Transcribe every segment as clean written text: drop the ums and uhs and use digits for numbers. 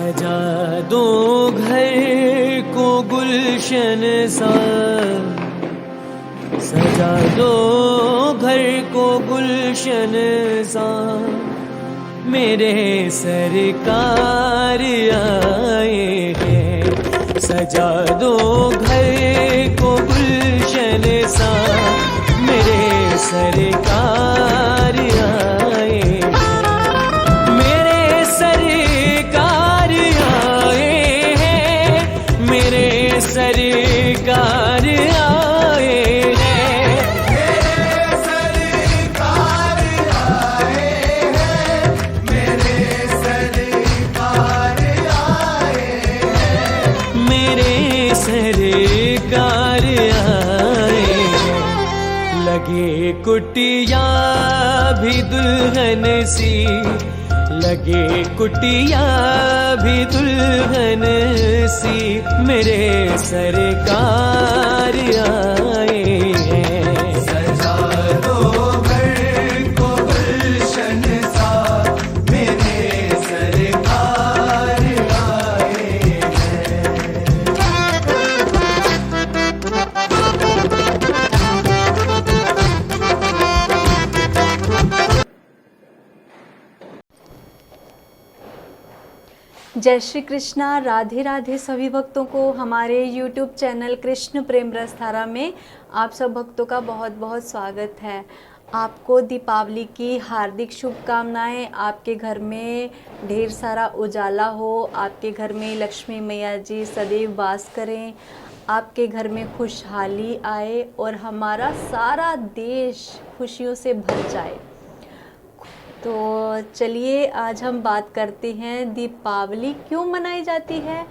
सजा दो घर को गुलशन सा, सजा दो घर को गुलशन सा, मेरे सरकार आए हैं। सजा दो घर को गुलशन सा, मेरे सरकार आए हैं। मेरे सरकार आए हैं, मेरे सरकार आए हैं। मेरे सरकार आए हैं, मेरे सरकार आए हैं। मेरे सरकार आए हैं। लगे कुटिया भी दुल्हन सी, लगे कुटिया भी दुल्हन सी, मेरे सरकार आए हैं। सजा दो घर को गुलशन सा, मेरे सरकार आए हैं। जय श्री कृष्णा, राधे राधे सभी भक्तों को। हमारे YouTube चैनल कृष्ण प्रेम रस धारा में आप सब भक्तों का बहुत बहुत स्वागत है। आपको दीपावली की हार्दिक शुभकामनाएं। आपके घर में ढेर सारा उजाला हो, आपके घर में लक्ष्मी मैया जी सदैव वास करें, आपके घर में खुशहाली आए और हमारा सारा देश खुशियों से भर जाए। तो चलिए आज हम बात करते हैं दीपावली क्यों मनाई जाती है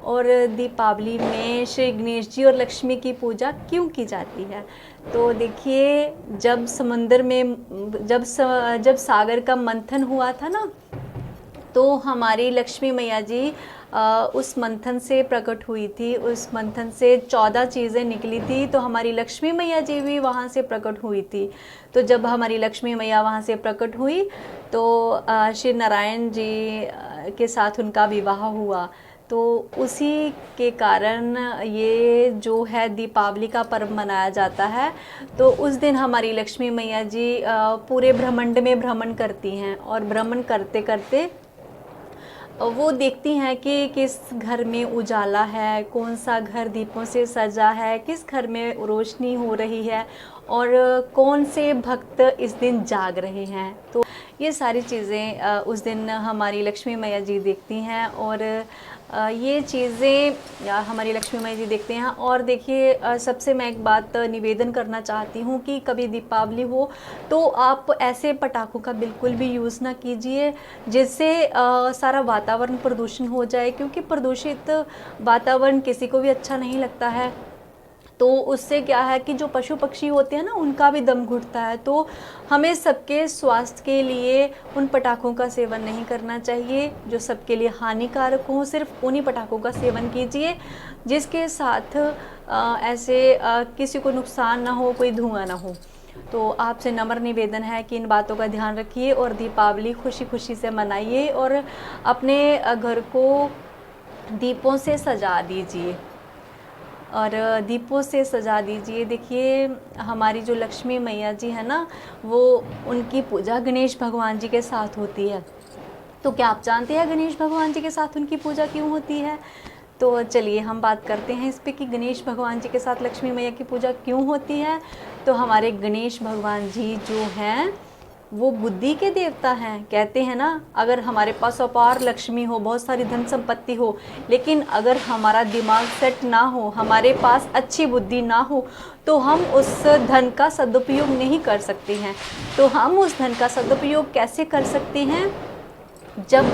और दीपावली में श्री गणेश जी और लक्ष्मी की पूजा क्यों की जाती है। तो देखिए, जब समंदर में जब सागर का मंथन हुआ था ना, तो हमारी लक्ष्मी मैया जी उस मंथन से प्रकट हुई थी। उस मंथन से 14 चीज़ें निकली थी, तो हमारी लक्ष्मी मैया जी भी वहाँ से प्रकट हुई थी। तो जब हमारी लक्ष्मी मैया वहाँ से प्रकट हुई तो श्री नारायण जी के साथ उनका विवाह हुआ। तो उसी के कारण ये जो है दीपावली का पर्व मनाया जाता है। तो उस दिन हमारी लक्ष्मी मैया जी पूरे ब्रह्मांड में भ्रमण करती हैं और भ्रमण करते करते वो देखती हैं कि किस घर में उजाला है, कौन सा घर दीपों से सजा है, किस घर में रोशनी हो रही है और कौन से भक्त इस दिन जाग रहे हैं। तो ये सारी चीज़ें उस दिन हमारी लक्ष्मी मैया जी देखती हैं और ये चीज़ें हमारी लक्ष्मी मैया जी देखते हैं। और देखिए, सबसे मैं एक बात निवेदन करना चाहती हूँ कि कभी दीपावली हो तो आप ऐसे पटाखों का बिल्कुल भी यूज़ ना कीजिए जिससे सारा वातावरण प्रदूषण हो जाए, क्योंकि प्रदूषित वातावरण किसी को भी अच्छा नहीं लगता है। तो उससे क्या है कि जो पशु पक्षी होते हैं ना, उनका भी दम घुटता है। तो हमें सबके स्वास्थ्य के लिए उन पटाखों का सेवन नहीं करना चाहिए जो सबके लिए हानिकारक हो। सिर्फ उन्हीं पटाखों का सेवन कीजिए जिसके साथ ऐसे किसी को नुकसान ना हो, कोई धुआं ना हो। तो आपसे नम्र निवेदन है कि इन बातों का ध्यान रखिए और दीपावली खुशी खुशी से मनाइए और अपने घर को दीपों से सजा दीजिए और दीपों से सजा दीजिए। देखिए, हमारी जो लक्ष्मी मैया जी है ना, वो उनकी पूजा गणेश भगवान जी के साथ होती है। तो क्या आप जानते हैं गणेश भगवान जी के साथ उनकी पूजा क्यों होती है? तो चलिए हम बात करते हैं इस पे कि गणेश भगवान जी के साथ लक्ष्मी मैया की पूजा क्यों होती है। तो हमारे गणेश भगवान जी जो हैं वो बुद्धि के देवता हैं। कहते हैं ना, अगर हमारे पास अपार लक्ष्मी हो, बहुत सारी धन संपत्ति हो, लेकिन अगर हमारा दिमाग सेट ना हो, हमारे पास अच्छी बुद्धि ना हो, तो हम उस धन का सदुपयोग नहीं कर सकते हैं। तो हम उस धन का सदुपयोग कैसे कर सकते हैं? जब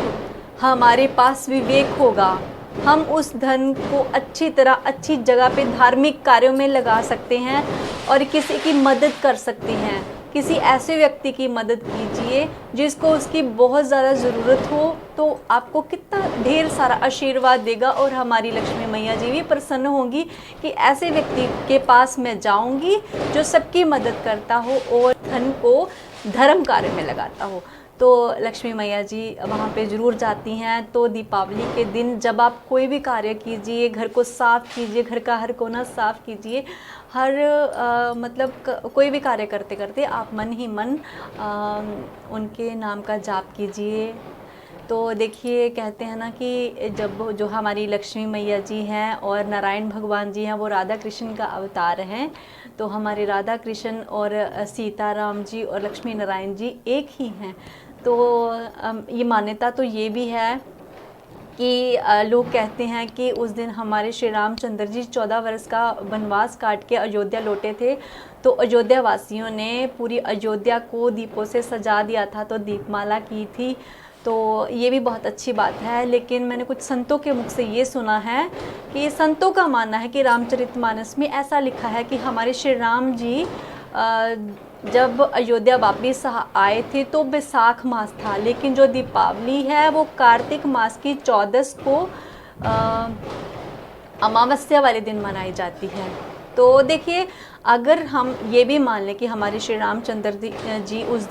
हमारे पास विवेक होगा, हम उस धन को अच्छी तरह अच्छी जगह पे धार्मिक कार्यों में लगा सकते हैं और किसी की मदद कर सकते हैं। किसी ऐसे व्यक्ति की मदद कीजिए जिसको उसकी बहुत ज़्यादा ज़रूरत हो, तो आपको कितना ढेर सारा आशीर्वाद देगा और हमारी लक्ष्मी मैया जी भी प्रसन्न होंगी कि ऐसे व्यक्ति के पास मैं जाऊंगी जो सबकी मदद करता हो और धन को धर्म कार्य में लगाता हो तो लक्ष्मी मैया जी वहाँ पे ज़रूर जाती हैं। तो दीपावली के दिन जब आप कोई भी कार्य कीजिए, घर को साफ़ कीजिए, घर का हर कोना साफ़ कीजिए, हर मतलब कोई भी कार्य करते करते आप मन ही मन उनके नाम का जाप कीजिए। तो देखिए कहते हैं ना कि जब जो हमारी लक्ष्मी मैया जी हैं और नारायण भगवान जी हैं वो राधा कृष्ण का अवतार हैं, तो हमारे राधा कृष्ण और सीताराम जी और लक्ष्मी नारायण जी एक ही हैं। तो ये मान्यता तो ये भी है कि लोग कहते हैं कि उस दिन हमारे श्री रामचंद्र जी 14 वर्ष का वनवास काट के अयोध्या लौटे थे। तो अयोध्या वासियों ने पूरी अयोध्या को दीपों से सजा दिया था, तो दीपमाला की थी। तो ये भी बहुत अच्छी बात है। लेकिन मैंने कुछ संतों के मुख से ये सुना है कि संतों का मानना है कि रामचरितमानस में ऐसा लिखा है कि हमारे श्री राम जी जब अयोध्या वापिस आए थे तो बैसाख मास था, लेकिन जो दीपावली है वो कार्तिक मास की 14 को अमावस्या वाले दिन मनाई जाती है। तो देखिए अगर हम ये भी मान लें कि हमारे श्री रामचंद्र जी उस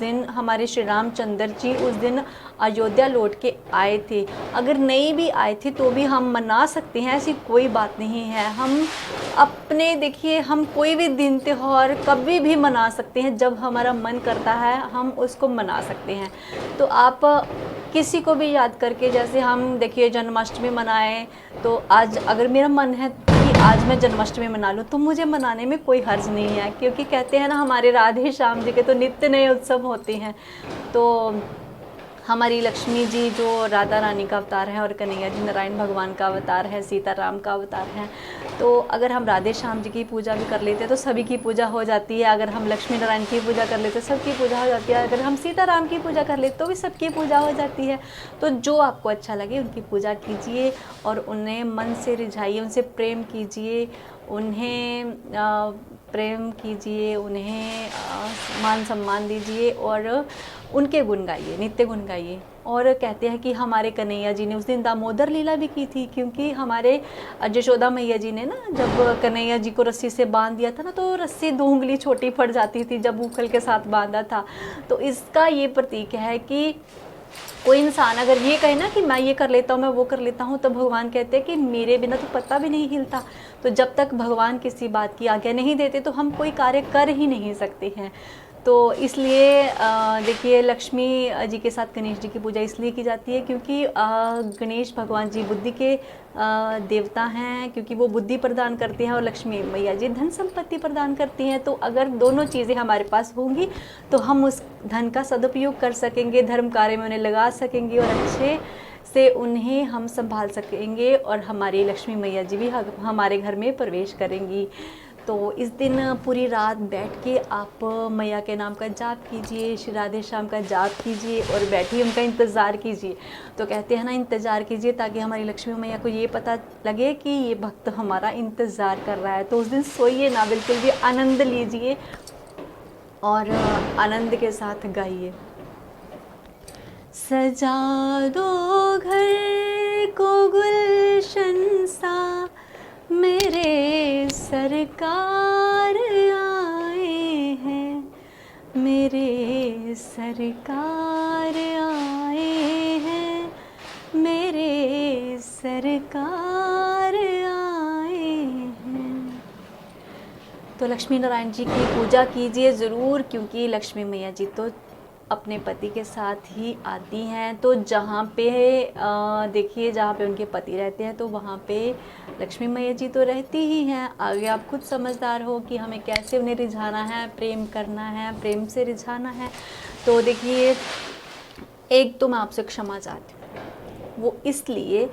दिन अयोध्या लौट के आए थे, अगर नहीं भी आए थे तो भी हम मना सकते हैं, ऐसी कोई बात नहीं है। हम अपने देखिए हम कोई भी दिन त्योहार कभी भी मना सकते हैं, जब हमारा मन करता है हम उसको मना सकते हैं। तो आप किसी को भी याद करके, जैसे हम देखिए जन्माष्टमी मनाएं, तो आज अगर मेरा मन है कि आज मैं जन्माष्टमी मना लूँ तो मुझे मनाने में कोई हर्ज नहीं है, क्योंकि कहते हैं ना हमारे राधे श्याम जी के तो नित्य नए उत्सव होते हैं। तो हमारी लक्ष्मी जी जो राधा रानी का अवतार है और कन्हैया जी नारायण भगवान का अवतार है, सीताराम का अवतार है। तो अगर हम राधे श्याम जी की पूजा भी कर लेते हैं तो सभी की पूजा हो जाती है। अगर हम लक्ष्मी नारायण की पूजा कर लेते हैं सबकी पूजा हो जाती है। अगर हम सीताराम की पूजा कर लेते तो भी सबकी पूजा हो जाती है। तो जो आपको अच्छा लगे उनकी पूजा कीजिए और उन्हें मन से रिझाइए, उनसे प्रेम कीजिए, उन्हें प्रेम कीजिए, उन्हें मान सम्मान दीजिए और उनके गुण गाइए, नित्य गुण गाइए। और कहते हैं कि हमारे कन्हैया जी ने उस दिन दामोदर लीला भी की थी, क्योंकि हमारे यशोदा मैया जी ने ना जब कन्हैया जी को रस्सी से बांध दिया था ना, तो रस्सी 2 उंगली छोटी पड़ जाती थी जब ऊखल के साथ बांधा था। तो इसका ये प्रतीक है कि कोई इंसान अगर ये कहे ना कि मैं ये कर लेता हूँ, मैं वो कर लेता हूँ, तो भगवान कहते हैं कि मेरे बिना तो पत्ता भी नहीं हिलता। तो जब तक भगवान किसी बात की आज्ञा नहीं देते तो हम कोई कार्य कर ही नहीं सकते हैं। तो इसलिए देखिए लक्ष्मी जी के साथ गणेश जी की पूजा इसलिए की जाती है क्योंकि गणेश भगवान जी बुद्धि के देवता हैं, क्योंकि वो बुद्धि प्रदान करते हैं और लक्ष्मी मैया जी धन संपत्ति प्रदान करती हैं। तो अगर दोनों चीज़ें हमारे पास होंगी तो हम उस धन का सदुपयोग कर सकेंगे, धर्म कार्य में उन्हें लगा सकेंगे और अच्छे से उन्हें हम संभाल सकेंगे और हमारी लक्ष्मी मैया जी भी हमारे घर में प्रवेश करेंगी। तो इस दिन पूरी रात बैठ के आप मैया के नाम का जाप कीजिए, श्री राधे श्याम का जाप कीजिए और बैठिए, उनका इंतज़ार कीजिए। तो कहते हैं ना इंतज़ार कीजिए ताकि हमारी लक्ष्मी मैया को ये पता लगे कि ये भक्त हमारा इंतज़ार कर रहा है। तो उस दिन सोइए ना, बिल्कुल भी आनंद लीजिए और आनंद के साथ गाइए। सजा दो घर को गुलशन सा, मेरे सरकार आए हैं, मेरे सरकार आए हैं, मेरे सरकार आए हैं। तो लक्ष्मी नारायण जी की पूजा कीजिए ज़रूर, क्योंकि लक्ष्मी मैया जी तो अपने पति के साथ ही आती हैं। तो जहाँ पे देखिए जहाँ पे उनके पति रहते हैं तो वहाँ पे लक्ष्मी मैया जी तो रहती ही हैं। आगे आप खुद समझदार हो कि हमें कैसे उन्हें रिझाना है, प्रेम करना है, प्रेम से रिझाना है। तो देखिए एक तो मैं आपसे क्षमा चाहती हूँ, वो इसलिए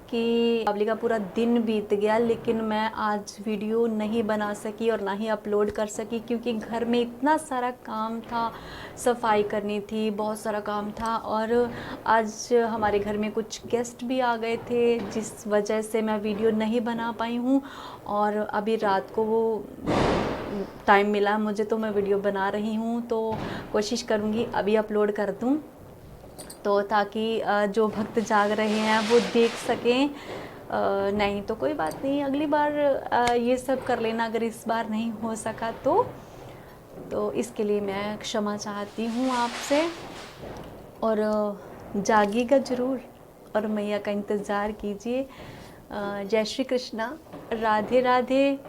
कि दीपावली का पूरा दिन बीत गया लेकिन मैं आज वीडियो नहीं बना सकी और ना ही अपलोड कर सकी, क्योंकि घर में इतना सारा काम था, सफाई करनी थी, बहुत सारा काम था। और आज हमारे घर में कुछ गेस्ट भी आ गए थे जिस वजह से मैं वीडियो नहीं बना पाई हूँ। और अभी रात को वो टाइम मिला मुझे तो मैं वीडियो बना रही हूँ, तो कोशिश करूँगी अभी अपलोड कर दूँ, तो ताकि जो भक्त जाग रहे हैं वो देख सकें। नहीं तो कोई बात नहीं, अगली बार ये सब कर लेना, अगर इस बार नहीं हो सका तो तो इसके लिए मैं क्षमा चाहती हूँ आपसे। और जागिएगा ज़रूर और मैया का इंतज़ार कीजिए। जय श्री कृष्णा, राधे राधे।